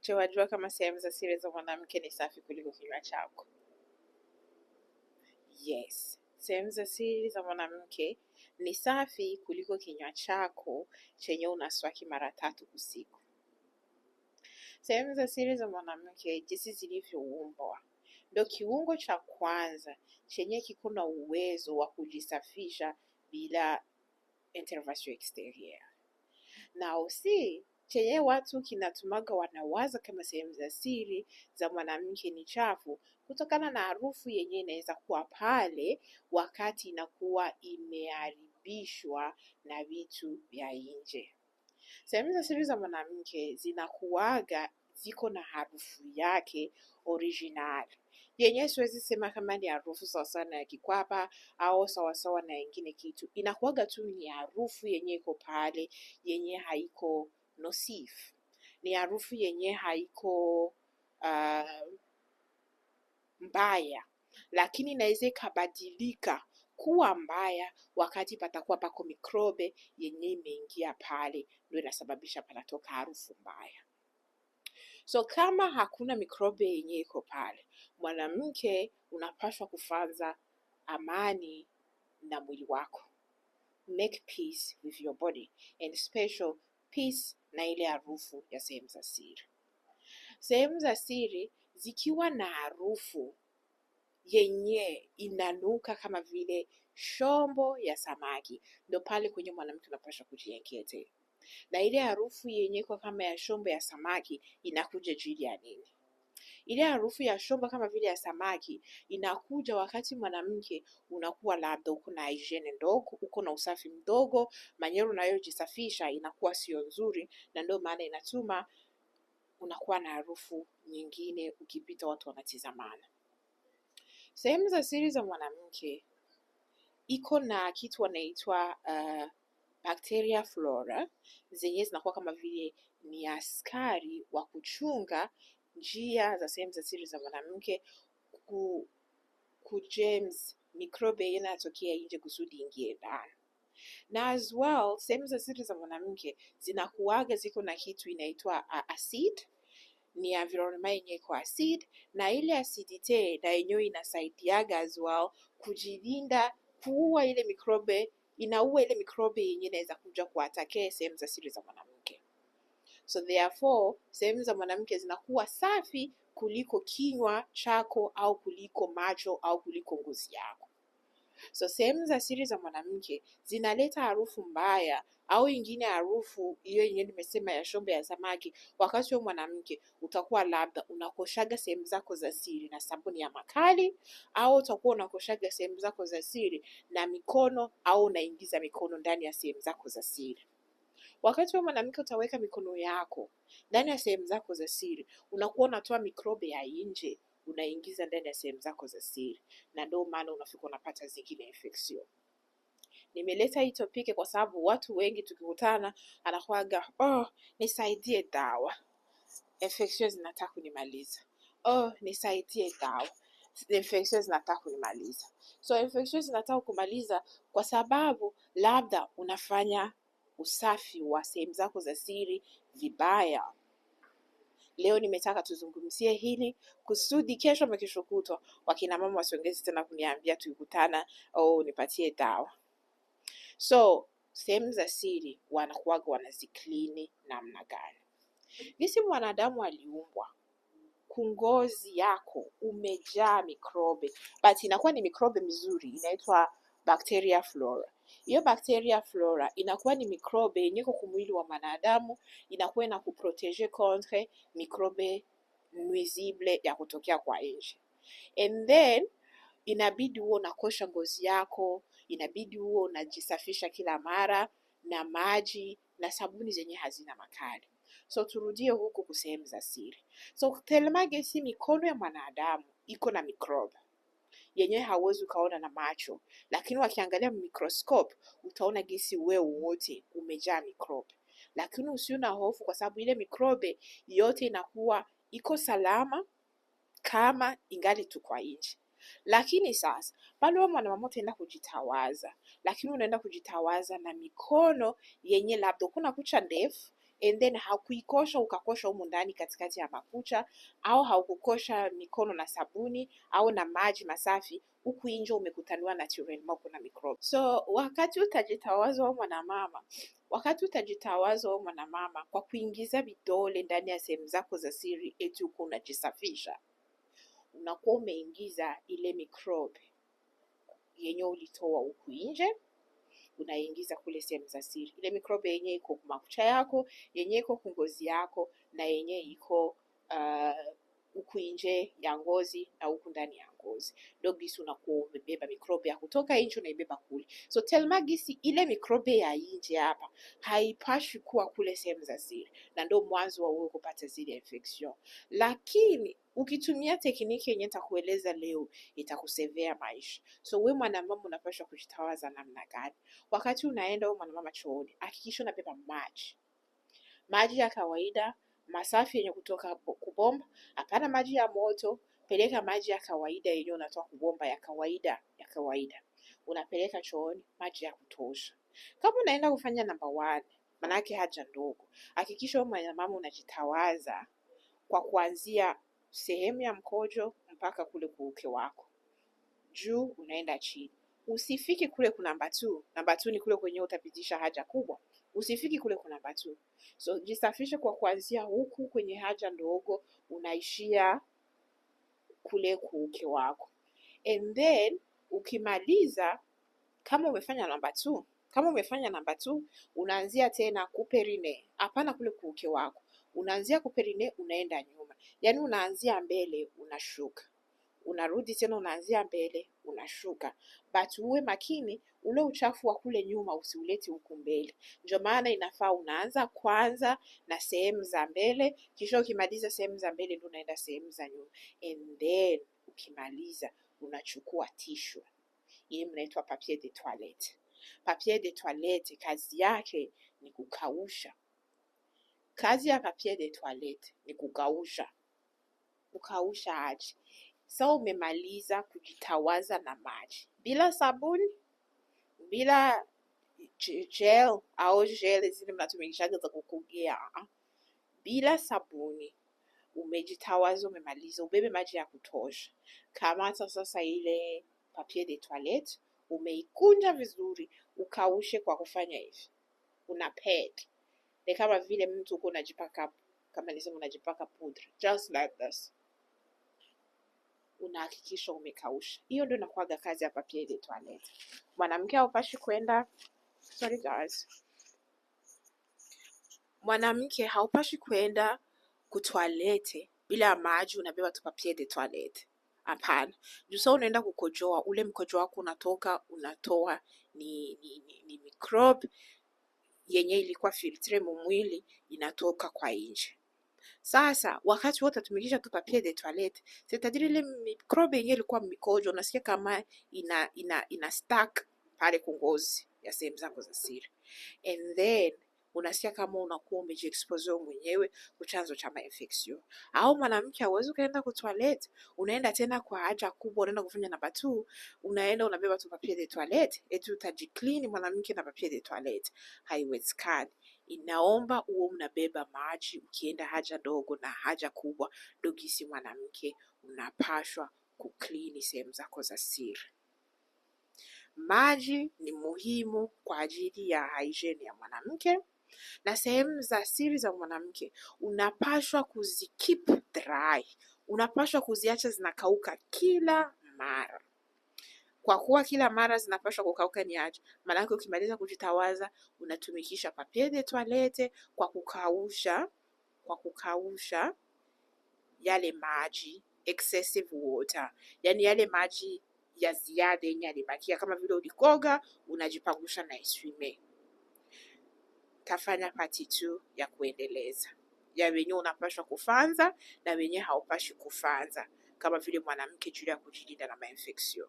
Je, wajua kama sehemu za siri za mwanamke ni safi kuliko kinywa chako? Yes, sehemu za siri za mwanamke ni safi kuliko kinywa chako chenye unaswaki mara 3 usiku. Sehemu za siri za mwanamke jinsi zilivyoumbwa, ndio kiungo cha kwanza chenye kiko na uwezo wa kujisafisha bila intervention extérieure. Na usi chenye watu kinatumaga wanawaza kama sehemu za siri za mwanamke ni chafu kutokana na harufu yenye inaweza kuwa pale wakati inakuwa imeharibishwa na vitu vya nje. Sehemu za siri za mwanamke zinakuwaga ziko na harufu yake original. Yenye siwezi sema kama ni harufu sawasawa na ya kikwapa au sawasawa na ingine kitu. Inakuwaga tu ni harufu yenye iko pale, yenye haiko nocif. Ni harufu yenye haiko mbaya, lakini inaweza ikabadilika kuwa mbaya wakati patakuwa pako mikrobe yenye imeingia pale, ndio inasababisha panatoka harufu mbaya. So kama hakuna mikrobe yenye iko pale, mwanamke unapaswa kufanza amani na mwili wako. Make peace with your body, and special peace na ile harufu ya sehemu za siri. Sehemu za siri zikiwa na harufu yenye inanuka kama vile shombo ya samaki, ndo pale kwenye mwanamke unapaswa kujiengete. Na ile harufu yenye kwa kama ya shombo ya samaki inakuja jili ya nini? Ile harufu ya shombo kama vile ya samaki inakuja wakati mwanamke unakuwa labda uko na hygiene ndogo, uko na usafi mdogo, manyeru unayojisafisha inakuwa sio nzuri, na ndio maana inatuma unakuwa na harufu nyingine ukipita watu wanatizamana. Sehemu za siri za mwanamke iko na kitu wanaitwa bacteria flora zenye zinakuwa kama vile ni askari wa kuchunga njia za sehemu za siri za mwanamke kujames mikrobe inatokea nje kusudi ingie ndani. Na as well, sehemu za siri za mwanamke zinakuwaga ziko na kitu inaitwa acid, ni environment yenye kwa acid, na ile acidite na yenyewe inasaidiaga as well kujilinda, kuua ile mikrobe, inaua ile mikrobe yenye inaweza kuja kuatake sehemu za siri za mwanamke. So therefore, sehemu za mwanamke zinakuwa safi kuliko kinywa chako au kuliko macho au kuliko ngozi yako. So sehemu za siri za mwanamke zinaleta harufu mbaya au ingine harufu hiyo yenyewe nimesema ya shombo ya samaki, wakati wewe mwanamke utakuwa labda unakoshaga sehemu zako za siri na sabuni ya makali, au utakuwa unakoshaga sehemu zako za siri na mikono au unaingiza mikono ndani ya sehemu zako za siri. Wakati wewe mwanamke utaweka mikono yako ndani ya sehemu zako za siri, unakuwa unatoa mikrobe ya nje unaingiza ndani ya sehemu zako za siri, na ndio maana unafika unapata zingine infection. Nimeleta hii topic kwa sababu watu wengi tukikutana anakuaga, nisaidie dawa, infection zinataka kunimaliza. Nisaidie dawa, infection zinataka kunimaliza. So infection zinataka kumaliza kwa sababu labda unafanya usafi wa sehemu zako za siri vibaya. Leo nimetaka tuzungumzie hili kusudi kesho ama kesho kutwa wakina mama wasiongeze tena kuniambia tukikutana nipatie dawa. So sehemu za siri wanakuwaga wanaziklini namna gani? Jinsi mwanadamu aliumbwa, kungozi yako umejaa mikrobe, but inakuwa ni mikrobe mizuri, inaitwa bacteria flora. Hiyo bacteria flora inakuwa ni mikrobe yenye kwa mwili wa mwanadamu, inakuwa na kuprotege contre mikrobe nuisible ya kutokea kwa nje. And then inabidi uwe unakosha ngozi yako, inabidi uwe unajisafisha kila mara na maji na sabuni zenye hazina makali. So turudie huku kusehemu za siri. So telemage si mikono ya mwanadamu iko na mikrobe yenye hauwezi ukaona na macho, lakini wakiangalia microscope utaona gisi wewe wote umejaa mikrobe. Lakini usiona hofu kwa sababu ile mikrobe yote inakuwa iko salama kama ingali tu kwa nje. Lakini sasa pale wewe mwanamama utaenda kujitawaza, lakini unaenda kujitawaza na mikono yenye labda kuna kucha ndefu, and then haukuikosha ukakosha humu ndani katikati ya makucha, au haukukosha mikono na sabuni au na maji masafi, huku nje umekutaniwa naturellement kuna microbe. So wakati utajitawaza wewe mwanamama kwa kuingiza vidole ndani ya sehemu zako za siri eti uko unajisafisha, unakuwa umeingiza ile microbe yenye ulitoa huku nje, unaingiza kule sehemu za siri. Ile microbe yenye iko kwa makucha yako, yenye iko kwa ngozi yako, na yenye iko huku nje ya ngozi na huku ndani ya ngozi. Ndio gisi unakuwa umebeba microbe ya kutoka nje unaibeba kule. So telma gisi ile microbe ya nje hapa haipashi kuwa kule sehemu za siri, na ndio mwanzo wa wewe kupata zile infection. Lakini ukitumia tekniki yenye nitakueleza leo itakusevea maisha. So wewe mwanamama unapaswa kujitawaza namna gani? Wakati unaenda wewe mwanamama chooni, hakikisha unabeba maji ya kawaida masafi yenye kutoka kubomba, hapana maji ya moto. Peleka maji ya kawaida yenye unatoa kubomba ya kawaida. Unapeleka chooni maji ya kutosha. Kama unaenda kufanya number 1, manake haja ndogo, hakikisha wewe mwanamama unajitawaza kwa kuanzia sehemu ya mkojo mpaka kule kuuke wako. Juu unaenda chini. Usifiki kule kuna number 2. Number 2 ni kule kwenye utapitisha haja kubwa. Usifiki kule kuna number 2. So jisafishe kwa kuanzia huku kwenye haja ndogo unaishia kule kuuke wako. And then ukimaliza, kama umefanya number 2, unaanzia tena kuperine. Hapana kule kuuke wako. Unaanzia kuperine unaenda nyuma. Yaani unaanzia mbele unashuka. Unarudi tena unaanzia mbele unashuka. But uwe makini ule uchafu wa kule nyuma usiulete huku mbele. Ndio maana inafaa unaanza kwanza na sehemu za mbele, kisha ukimaliza sehemu za mbele ndio unaenda sehemu za nyuma. And then ukimaliza unachukua tissue. Hii mnaitwa papier de toilette. Papier de toilette kazi yake ni kukausha. Kazi ya papier de toilette ni kukausha. Kukausha aje? So umemaliza kujitawaza na maji, bila sabuni, bila gel au gel zile mnatumikishaga za kukogea, bila sabuni, umejitawaza, umemaliza, ubebe maji ya kutosha. Kamata sasa ile papier de toilette, umeikunja vizuri, ukaushe kwa kufanya hivi. Una pad. Ni kama vile mtu uko unajipaka, kama nisema unajipaka pudra, just like this. Unahakikisha umekausha. Hiyo ndio inakuwaga kazi ya papier de toilette. Mwanamke haupashi kwenda kutoilette bila maji unabeba tu papier de toilette. Hapana. Juu unaenda kukojoa, ule mkojo wako unatoa ni microbe yenye ilikuwa filtre mwili inatoka kwa nje. Sasa wakati wote tumikisha tu papier de toilette, c'est-à-dire ile microbe yenyewe ilikuwa mikojo, unasikia kama ina stack pale kungozi ya sehemu zako za siri. And then unasikia kama unakuwa umejiexpose mwenyewe kwa chanzo cha infection. Au mwanamke hawezi ukaenda kwa toilet, unaenda tena kwa haja kubwa, unaenda kufanya number 2, unaenda unabeba tu papier de toilette, eti utajiclean mwanamke na papier de toilette. Haiwezekani. Inaomba uwe unabeba maji ukienda haja ndogo na haja kubwa. Dogisi mwanamke unapashwa kuclean sehemu zako za siri. Maji ni muhimu kwa ajili ya hygiene ya mwanamke, na sehemu za siri za mwanamke unapashwa kuzikeep dry. Unapashwa kuziacha zinakauka kila mara. Kwa kuwa kila mara zinapashwa kukauka ni aje? Maana ukimaliza kujitawaza unatumikisha papier de toilette kwa kukausha yale maji, excessive water. Yaani yale maji ya ziada yenye yalibakia, kama vile ulikoga unajipangusha na eswime. Tafanya part 2 ya kuendeleza ya wenye unapashwa kufanza na wenye haupashi kufanza, kama vile mwanamke juu ya kujilinda na infection.